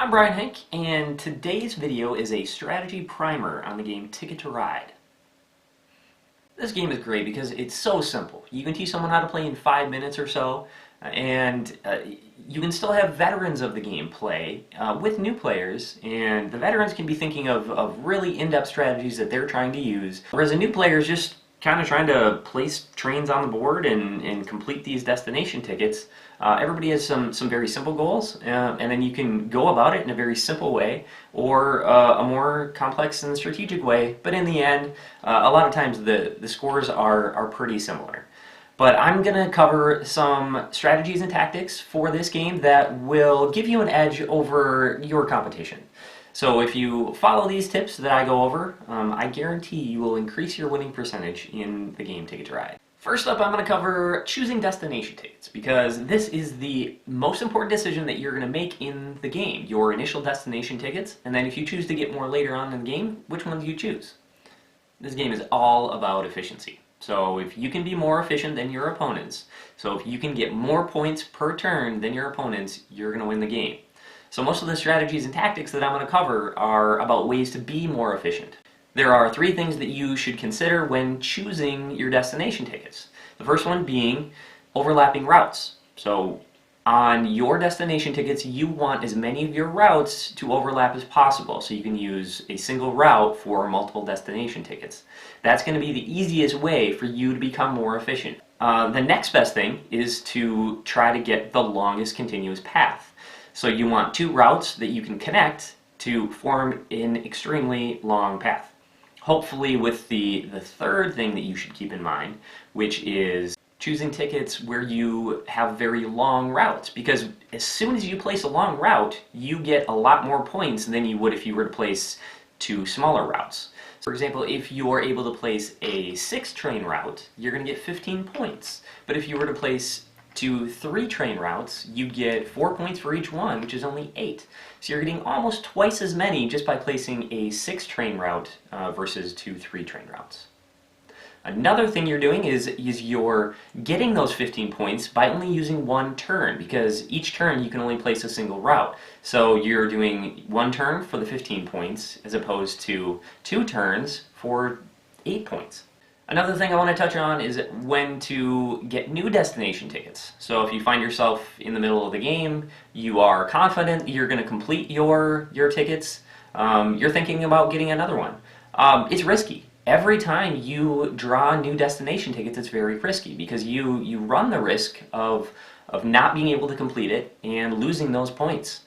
I'm Brian Hink, and today's video is a strategy primer on the game Ticket to Ride. This game is great because it's so simple. You can teach someone how to play in 5 minutes or so, and you can still have veterans of the game play with new players, and the veterans can be thinking of really in-depth strategies that they're trying to use, whereas a new player is just kind of trying to place trains on the board and complete these destination tickets. Everybody has some very simple goals, and then you can go about it in a very simple way or a more complex and strategic way, but in the end, a lot of times the scores are pretty similar. But I'm going to cover some strategies and tactics for this game that will give you an edge over your competition. So if you follow these tips that I go over, I guarantee you will increase your winning percentage in the game Ticket to Ride. First up, I'm going to cover choosing destination tickets, because this is the most important decision that you're going to make in the game. Your initial destination tickets, and then if you choose to get more later on in the game, which ones you choose. This game is all about efficiency. So if you can be more efficient than your opponents, so if you can get more points per turn than your opponents, you're going to win the game. So most of the strategies and tactics that I'm going to cover are about ways to be more efficient. There are 3 things that you should consider when choosing your destination tickets. The first one being overlapping routes. So on your destination tickets, you want as many of your routes to overlap as possible, so you can use a single route for multiple destination tickets. That's going to be the easiest way for you to become more efficient. The next best thing is to try to get the longest continuous path. So you want 2 routes that you can connect to form an extremely long path. Hopefully with the third thing that you should keep in mind, which is choosing tickets where you have very long routes, because as soon as you place a long route, you get a lot more points than you would if you were to place 2 smaller routes. For example, if you are able to place a 6 train route, you're going to get 15 points. But if you were to place 2 3-train routes, you get 4 points for each one, which is only 8. So you're getting almost twice as many just by placing a 6-train route versus 2 3-train routes. Another thing you're doing is you're getting those 15 points by only using 1 turn, because each turn you can only place a single route. So you're doing 1 turn for the 15 points as opposed to 2 turns for 8 points. Another thing I want to touch on is when to get new destination tickets. So if you find yourself in the middle of the game, you are confident you're going to complete your tickets, you're thinking about getting another one. It's risky. Every time you draw new destination tickets, it's very risky, because you run the risk of not being able to complete it and losing those points.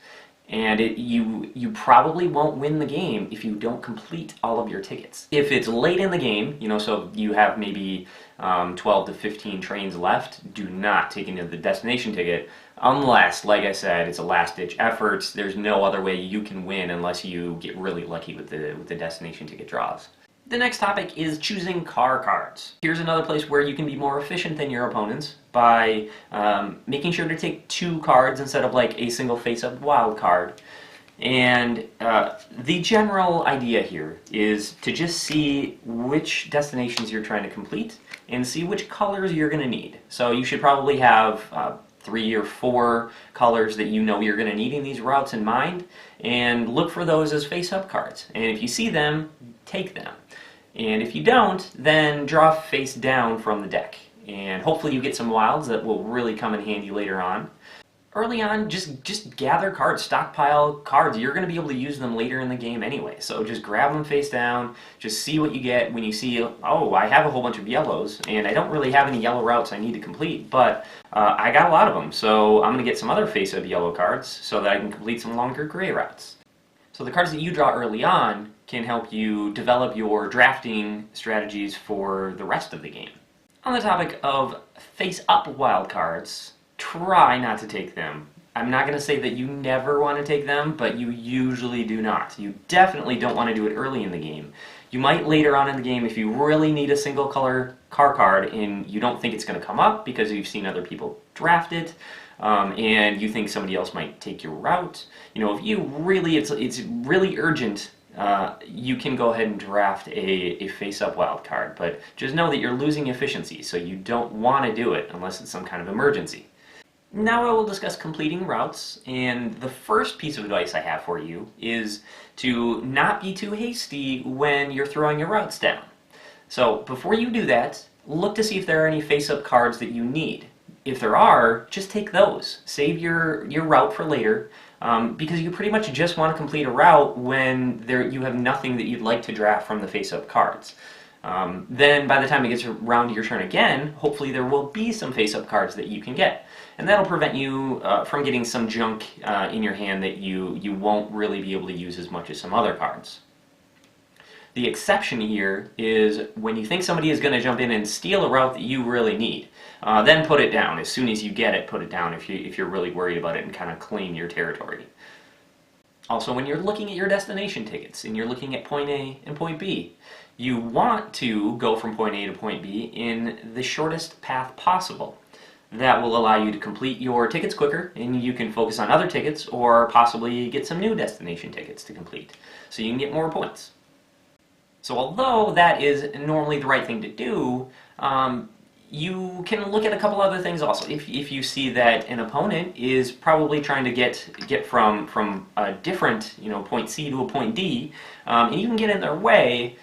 And you probably won't win the game if you don't complete all of your tickets. If it's late in the game, so you have maybe 12 to 15 trains left, do not take the destination ticket unless, like I said, it's a last-ditch effort. There's no other way you can win unless you get really lucky with the destination ticket draws. The next topic is choosing car cards. Here's another place where you can be more efficient than your opponents by making sure to take 2 cards instead of like a single face-up wild card. And the general idea here is to just see which destinations you're trying to complete and see which colors you're going to need. So you should probably have 3 or 4 colors that you know you're going to need in these routes in mind, and look for those as face-up cards. And if you see them, take them. And if you don't, then draw face down from the deck. And hopefully you get some wilds that will really come in handy later on. Early on, just gather cards, stockpile cards. You're going to be able to use them later in the game anyway. So just grab them face down, just see what you get when you see, oh, I have a whole bunch of yellows, and I don't really have any yellow routes I need to complete, but I got a lot of them, so I'm going to get some other face-up yellow cards so that I can complete some longer gray routes. So the cards that you draw early on can help you develop your drafting strategies for the rest of the game. On the topic of face-up wild cards, try not to take them. I'm not going to say that you never want to take them, but you usually do not. You definitely don't want to do it early in the game. You might later on in the game if you really need a single color car card and you don't think it's going to come up because you've seen other people draft it, and you think somebody else might take your route. If you really, it's really urgent, you can go ahead and draft a face-up wild card, but just know that you're losing efficiency, so you don't want to do it unless it's some kind of emergency. Now I will discuss completing routes, and the first piece of advice I have for you is to not be too hasty when you're throwing your routes down. So before you do that, look to see if there are any face-up cards that you need. If there are, just take those. Save your route for later, because you pretty much just want to complete a route when you have nothing that you'd like to draft from the face-up cards. Then by the time it gets around to your turn again, hopefully there will be some face-up cards that you can get. And that'll prevent you from getting some junk in your hand that you won't really be able to use as much as some other cards. The exception here is when you think somebody is going to jump in and steal a route that you really need. Then put it down. As soon as you get it, put it down if you're really worried about it and kind of claim your territory. Also, when you're looking at your destination tickets and you're looking at point A and point B, you want to go from point A to point B in the shortest path possible. That will allow you to complete your tickets quicker, and you can focus on other tickets or possibly get some new destination tickets to complete, so you can get more points. So although that is normally the right thing to do, you can look at a couple other things also. If you see that an opponent is probably trying to get from a different point C to a point D, and you can get in their way,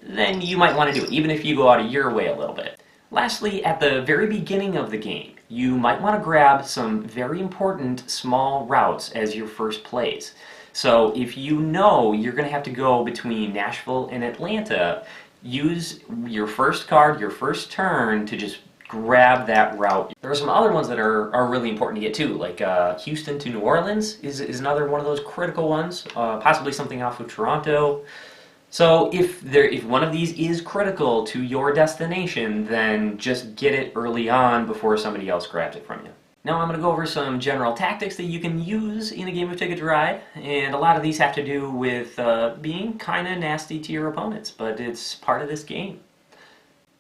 then you might want to do it, even if you go out of your way a little bit. Lastly, at the very beginning of the game, you might want to grab some very important small routes as your first plays. So if you know you're going to have to go between Nashville and Atlanta, use your first card, your first turn, to just grab that route. There are some other ones that are really important to get too, like Houston to New Orleans is another one of those critical ones, possibly something off of Toronto. So if one of these is critical to your destination, then just get it early on before somebody else grabs it from you. Now I'm going to go over some general tactics that you can use in a game of Ticket to Ride, and a lot of these have to do with being kind of nasty to your opponents, but it's part of this game.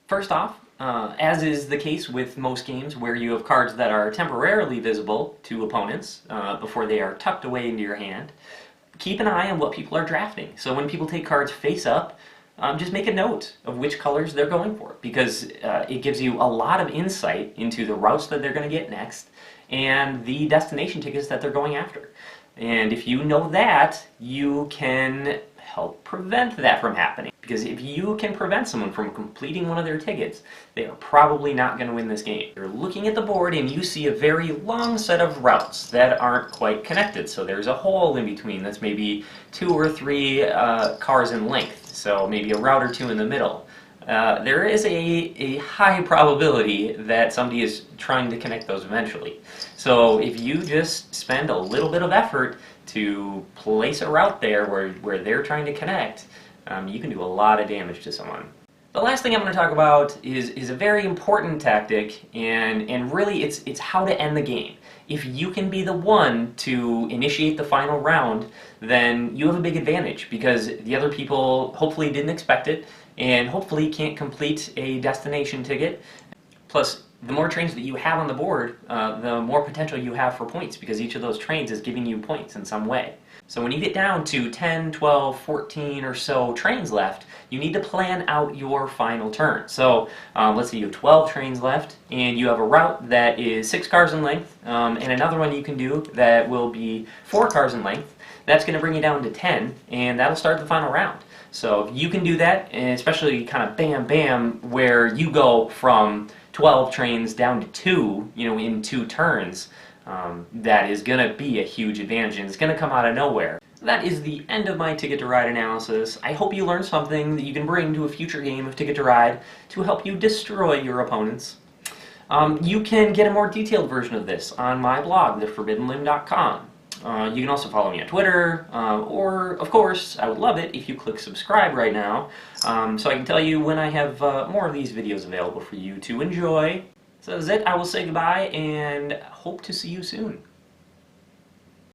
First off, as is the case with most games where you have cards that are temporarily visible to opponents before they are tucked away into your hand, keep an eye on what people are drafting. So when people take cards face up, just make a note of which colors they're going for, because it gives you a lot of insight into the routes that they're going to get next and the destination tickets that they're going after. And if you know that, you can help prevent that from happening. Because if you can prevent someone from completing one of their tickets, they are probably not going to win this game. You're looking at the board and you see a very long set of routes that aren't quite connected. So there's a hole in between that's maybe 2 or 3 cars in length. So maybe a route or 2 in the middle. There is a high probability that somebody is trying to connect those eventually. So if you just spend a little bit of effort to place a route there where they're trying to connect, you can do a lot of damage to someone. The last thing I'm going to talk about is a very important tactic, and really it's how to end the game. If you can be the one to initiate the final round, then you have a big advantage, because the other people hopefully didn't expect it, and hopefully can't complete a destination ticket. Plus, the more trains that you have on the board, the more potential you have for points, because each of those trains is giving you points in some way. So when you get down to 10, 12, 14 or so trains left, you need to plan out your final turn. So let's say you have 12 trains left, and you have a route that is 6 cars in length, and another one you can do that will be 4 cars in length. That's going to bring you down to 10, and that'll start the final round. So if you can do that, and especially kind of bam bam, where you go from 12 trains down to 2, in 2 turns, that is going to be a huge advantage, and it's going to come out of nowhere. That is the end of my Ticket to Ride analysis. I hope you learned something that you can bring to a future game of Ticket to Ride to help you destroy your opponents. You can get a more detailed version of this on my blog, theforbiddenlimb.com. You can also follow me on Twitter, or, of course, I would love it if you click subscribe right now, so I can tell you when I have more of these videos available for you to enjoy. So that's it. I will say goodbye, and hope to see you soon.